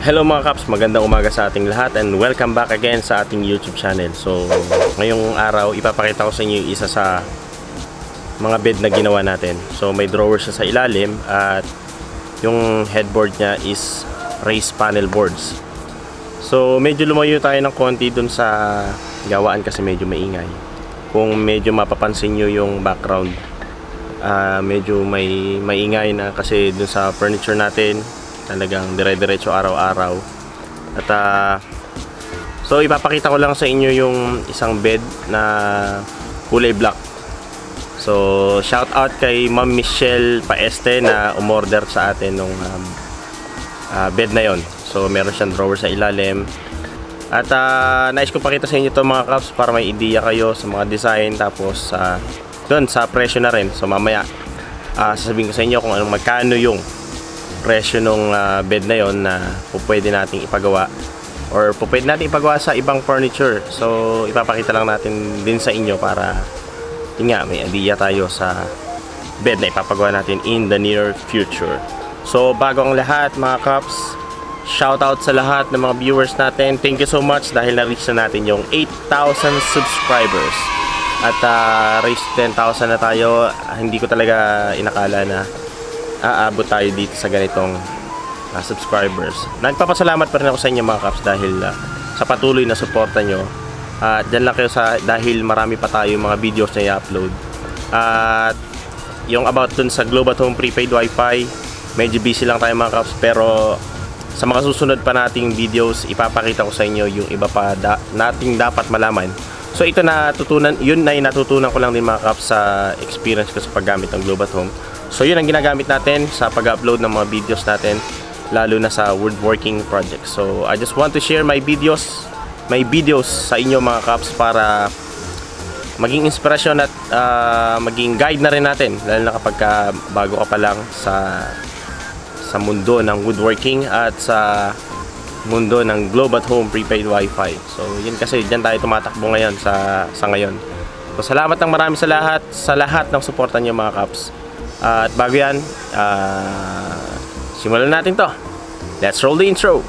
Hello mga Kaps, magandang umaga sa ating lahat and welcome back again sa ating YouTube channel. So, ngayong araw ipapakita ko sa inyo yung isa sa mga bed na ginawa natin. So, may drawer siya sa ilalim at yung headboard niya is raised panel boards. So, medyo lumayo tayo ng konti dun sa gawaan kasi medyo maingay. Kung medyo mapapansin nyo yung background, medyo maingay na kasi dun sa furniture natin. Talagang dire-diretso araw-araw. At so ipapakita ko lang sa inyo yung isang bed na kulay black. So shout out kay Ma'am Michelle Paeste na umorder sa atin nung bed na yon. So meron siyang drawer sa ilalim. At nais ko pakita sa inyo to mga Kaps para may idea kayo sa mga design. Tapos doon sa presyo na rin. So mamaya sasabihin ko sa inyo kung anong magkano yung presyo nung bed na yon na pwede nating ipagawa or pwede natin ipagawa sa ibang furniture. So ipapakita lang natin din sa inyo para may idea tayo sa bed na ipapagawa natin in the near future. So bago ang lahat mga Kaps, shout out sa lahat ng mga viewers natin. Thank you so much dahil na-reach na natin yung 8,000 subscribers at raise 10,000 na tayo. Hindi ko talaga inakala na aabot tayo dito sa ganitong subscribers. Nagpapasalamat pa rin ako sa inyo mga Kaps dahil sa patuloy na suporta nyo. Dyan lang kayo dahil marami pa tayo mga videos na i-upload. At yung about dun sa Globe at Home prepaid wifi, medyo busy lang tayo mga Kaps, pero sa mga susunod pa nating videos ipapakita ko sa inyo yung iba pa nating dapat malaman. So ito yun na natutunan ko lang din mga Kaps sa experience ko sa paggamit ng Globe at Home. So yun ang ginagamit natin sa pag-upload ng mga videos natin, lalo na sa woodworking projects. So I just want to share my videos sa inyo mga Kaps para maging inspirasyon at maging guide na rin natin, lalo na kapag bago ka pa lang sa mundo ng woodworking at sa mundo ng Globe at Home prepaid wifi. So yun kasi dyan tayo tumatakbo ngayon sa ngayon. So salamat ng marami sa lahat ng suporta nyo mga Kaps. At bago yan, simulan natin to. Let's roll the intro.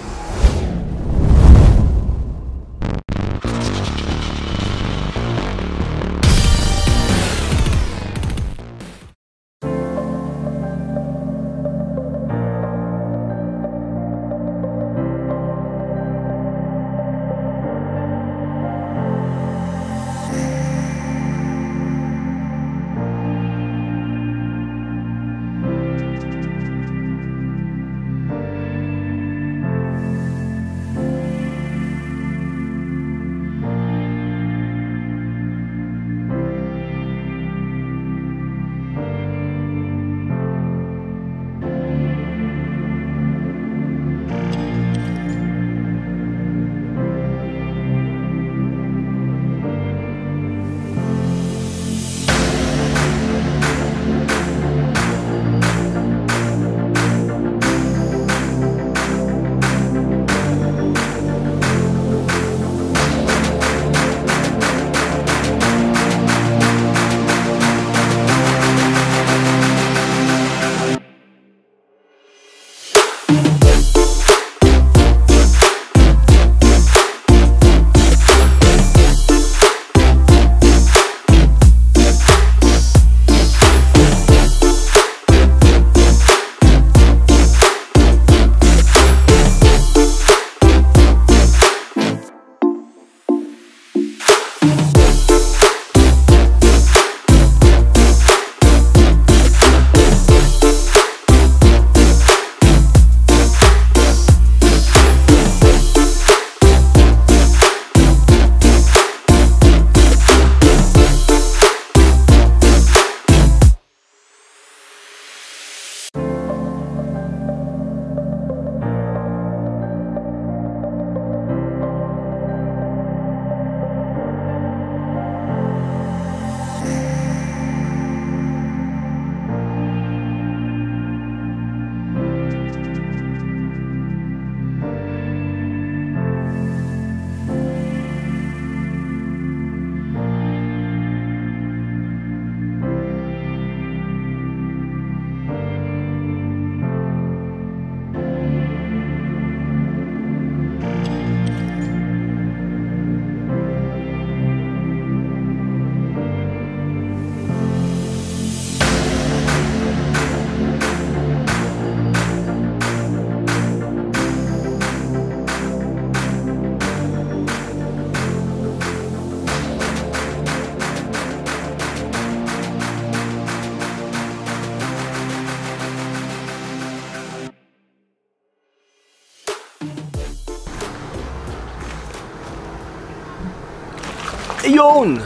Ayun!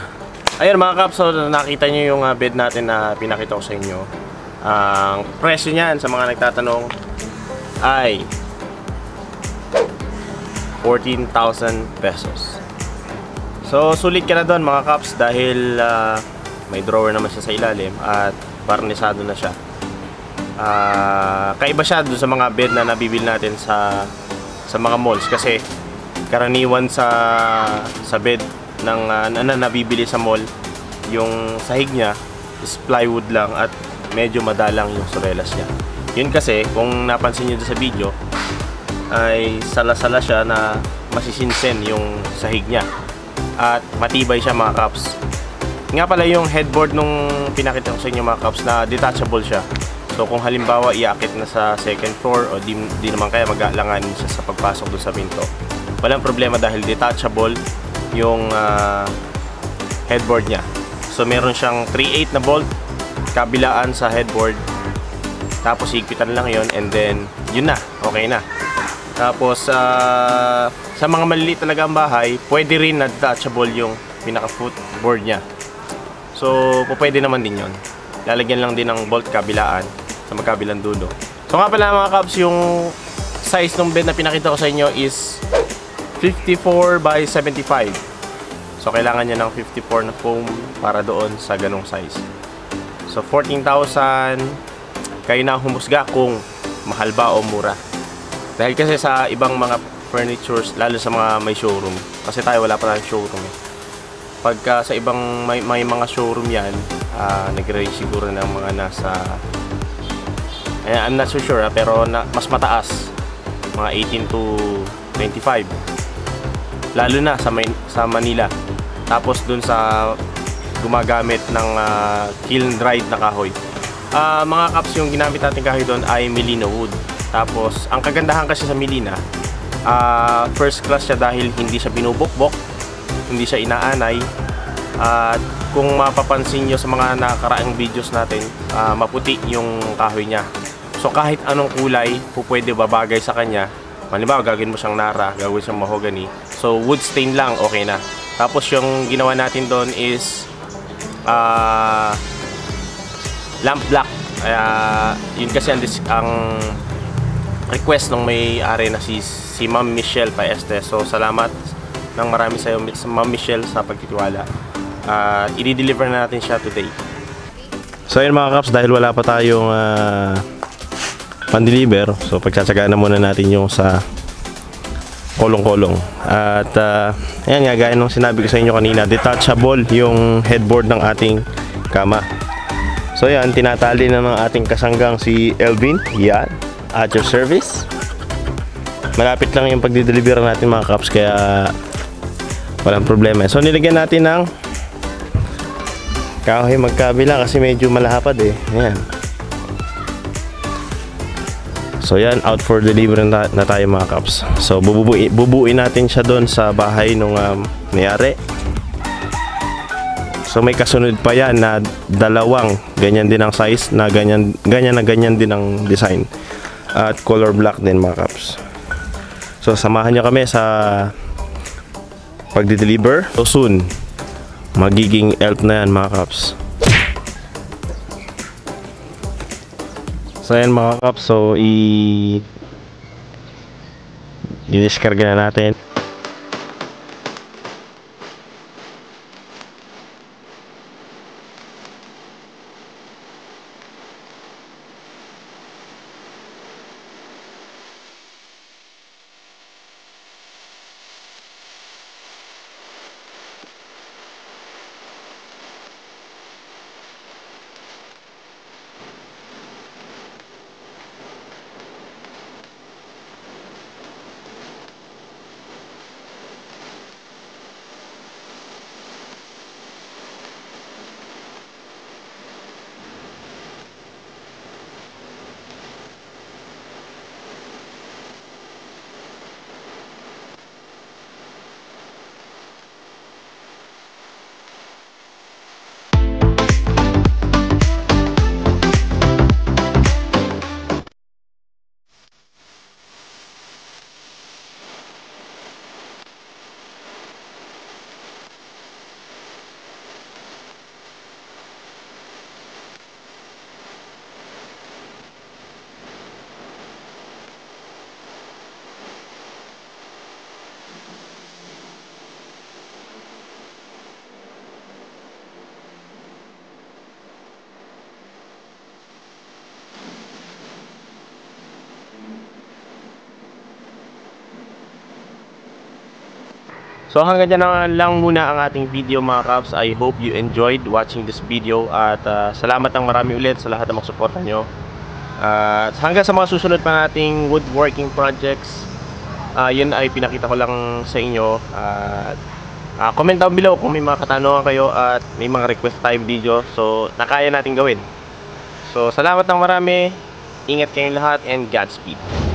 Ayun mga kaps, so nakita nyo yung bed natin na pinakita ko sa inyo. Ang presyo niyan sa mga nagtatanong ay 14,000 pesos. So sulit ka na doon mga kaps dahil may drawer naman siya sa ilalim at barnisado na siya. Kaiba siya doon sa mga bed na nabibili natin sa mga malls kasi karaniwan sa bed ng nabibili sa mall, yung sahig niya is plywood lang at medyo madalang yung surelas niya. Yun kasi kung napansin niyo sa video ay sala-sala siya na masisinsen yung sahig niya at matibay siya mga kaps. Nga pala yung headboard nung pinakita ko sa inyo mga kaps na detachable siya. So kung halimbawa iakit na sa second floor o di naman kaya mag-aalanganin siya sa pagpasok doon sa pinto, walang problema dahil detachable yung headboard niya. So meron siyang 3/8 na bolt kabilaan sa headboard, tapos higpitan lang yon and then yun na, okay na. Tapos sa mga maliliit talaga ang bahay, pwede rin na detachable yung pinaka footboard niya. So pwede naman din yon, lalagyan lang din ng bolt kabilaan sa magkabilang dulo. So nga pala mga kabs, yung size ng bed na pinakita ko sa inyo is 54 by 75. So kailangan niya ng 54 na foam para doon sa ganong size. So 14,000, kayo na humusga kung mahal ba o mura. Dahil kasi sa ibang mga furnitures, lalo sa mga may showroom, kasi tayo wala pa tayong showroom eh. Pagka sa ibang may mga showroom yan, nag-range siguro ng mga nasa, I'm not so sure pero mas mataas, mga 18 to 25. Lalo na sa Manila. Tapos dun sa gumagamit ng kiln dried na kahoy. Mga kaps, yung ginamit natin kahoy doon ay Melina wood. Tapos ang kagandahan kasi sa Melina, first class siya dahil hindi siya binubukbok, hindi siya inaanay. At kung mapapansin nyo sa mga nakaraang videos natin, maputi yung kahoy niya. So kahit anong kulay pwede babagay sa kanya. Halimbawa, gagawin mo siyang nara, gagawin siyang mahogany. So, wood stain lang, okay na. Tapos, yung ginawa natin doon is lamp black. Yun kasi ang request ng may-ari na si Ma'am Michelle Paeste. So, salamat ng marami sa iyo, Ma'am Michelle, sa pagtitiwala. I-deliver na natin siya today. So, yun mga kaps, dahil wala pa tayong pan-deliver, so pagtsatsagaan na muna natin yung sa kolong-kolong. At ayan nga, gaya nung sinabi ko sa inyo kanina, detachable yung headboard ng ating kama. So yan, tinatali na ng ating kasanggang si Elvin. Yan, at your service. Malapit lang yung pagdi-deliver natin mga kaps, kaya walang problema. So nilagyan natin ng kahoy magkabila kasi medyo malahapad eh. Ayan. So yan, out for delivery na tayo mga kaps. So bubuuin natin siya doon sa bahay nung may-ari. So may kasunod pa yan na dalawang ganyan din ang size, na ganyan din ang design. At color black din mga kaps. So samahan nyo kami sa pagdi-deliver. So soon, magiging elf na yan mga kaps. So ayan mga kaps, so i-discarga na natin. So hanggang dyan na lang muna ang ating video mga Kaps. I hope you enjoyed watching this video. At salamat ng marami ulit sa lahat ng magsuporta nyo. At hanggang sa mga susunod pa nating woodworking projects, yun ay pinakita ko lang sa inyo. Comment down below kung may mga katanungan kayo at may mga request tayo video. So nakaya natin gawin. So salamat ng marami. Ingat kayong lahat and Godspeed.